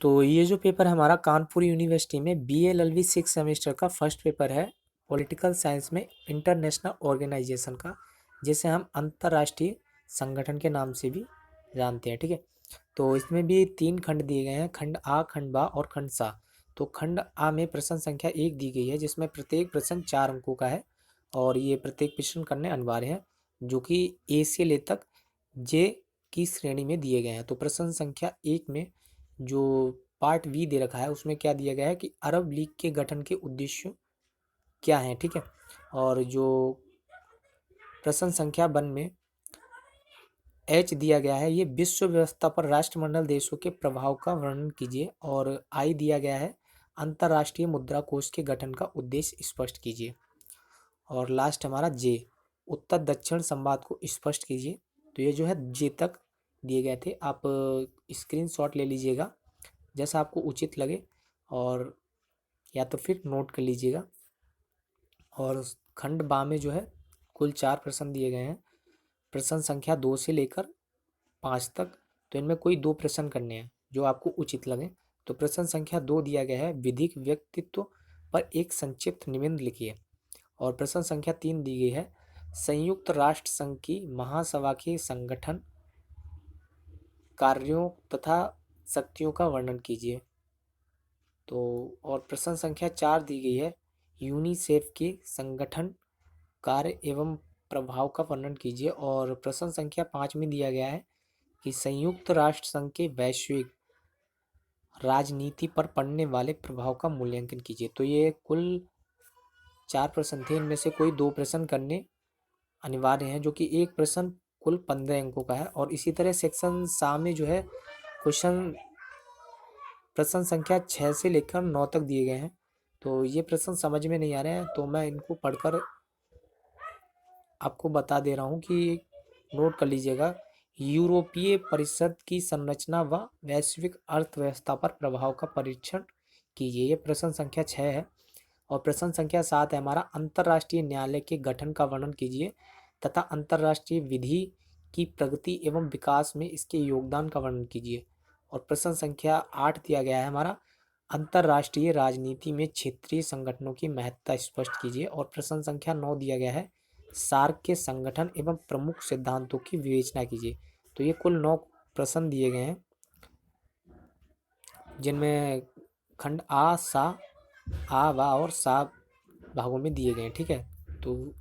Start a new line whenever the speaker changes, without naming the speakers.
तो ये जो पेपर है हमारा कानपुर यूनिवर्सिटी में BA-LLB 6 सेमेस्टर का फर्स्ट पेपर है पॉलिटिकल साइंस में इंटरनेशनल ऑर्गेनाइजेशन का, जिसे हम अंतर्राष्ट्रीय संगठन के नाम से भी जानते हैं। ठीक है, तो इसमें भी 3 खंड दिए गए हैं, खंड आ, खंड बा और खंड सा। तो खंड आ में प्रश्न संख्या 1 दी गई है, जिसमें प्रत्येक प्रश्न 4 अंकों का है और ये प्रत्येक प्रश्न करने अनिवार्य है, जो कि ए से ले तक जे की श्रेणी में दिए गए हैं। तो प्रश्न संख्या 1 में जो पार्ट बी दे रखा है उसमें क्या दिया गया है कि अरब लीग के गठन के उद्देश्य क्या हैं। ठीक है, और जो प्रश्न संख्या 1 में एच दिया गया है, ये विश्व व्यवस्था पर राष्ट्रमंडल देशों के प्रभाव का वर्णन कीजिए। और आई दिया गया है, अंतर्राष्ट्रीय मुद्रा कोष के गठन का उद्देश्य स्पष्ट कीजिए। और लास्ट हमारा जे, उत्तर दक्षिण संवाद को स्पष्ट कीजिए। तो ये जो है जे तक दिए गए थे, आप स्क्रीनशॉट ले लीजिएगा जैसा आपको उचित लगे, और या तो फिर नोट कर लीजिएगा। और खंड बा में जो है कुल 4 प्रश्न दिए गए हैं, प्रश्न संख्या 2 से लेकर 5 तक। तो इनमें कोई 2 प्रश्न करने हैं जो आपको उचित लगे। तो प्रश्न संख्या 2 दिया गया है, विधिक व्यक्तित्व पर एक संक्षिप्त निबंध लिखिए। और प्रश्न संख्या 3 दी गई है, संयुक्त राष्ट्र संघ की महासभा के संगठन कार्यों तथा शक्तियों का वर्णन कीजिए। तो और प्रश्न संख्या 4 दी गई है, यूनिसेफ के संगठन कार्य एवं प्रभाव का वर्णन कीजिए। और प्रश्न संख्या 5 में दिया गया है कि संयुक्त राष्ट्र संघ के वैश्विक राजनीति पर पड़ने वाले प्रभाव का मूल्यांकन कीजिए। तो ये कुल 4 प्रश्न थे, इनमें से कोई 2 प्रश्न करने अनिवार्य हैं, जो कि एक प्रश्न कुल 15 अंकों का है। और इसी तरह सेक्शन सा में जो है क्वेश्चन प्रश्न संख्या 6 से लेकर 9 तक दिए गए हैं। तो ये प्रश्न समझ में नहीं आ रहे हैं, तो मैं इनको पढ़कर आपको बता दे रहा हूँ कि नोट कर लीजिएगा। यूरोपीय परिषद की संरचना व वैश्विक अर्थव्यवस्था पर प्रभाव का परीक्षण कीजिए, ये प्रश्न संख्या 6 है। और प्रश्न संख्या 7 है हमारा, अंतर्राष्ट्रीय न्यायालय के गठन का वर्णन कीजिए तथा अंतर्राष्ट्रीय विधि की प्रगति एवं विकास में इसके योगदान का वर्णन कीजिए। और प्रश्न संख्या 8 दिया गया है हमारा, अंतर्राष्ट्रीय राजनीति में क्षेत्रीय संगठनों की महत्ता स्पष्ट कीजिए। और प्रश्न संख्या 9 दिया गया है, सार्क के संगठन एवं प्रमुख सिद्धांतों की विवेचना कीजिए। तो ये कुल 9 प्रश्न दिए गए हैं, जिनमें खंड आ, सा, आ, वा और सा भागों में दिए गए हैं। ठीक है, तो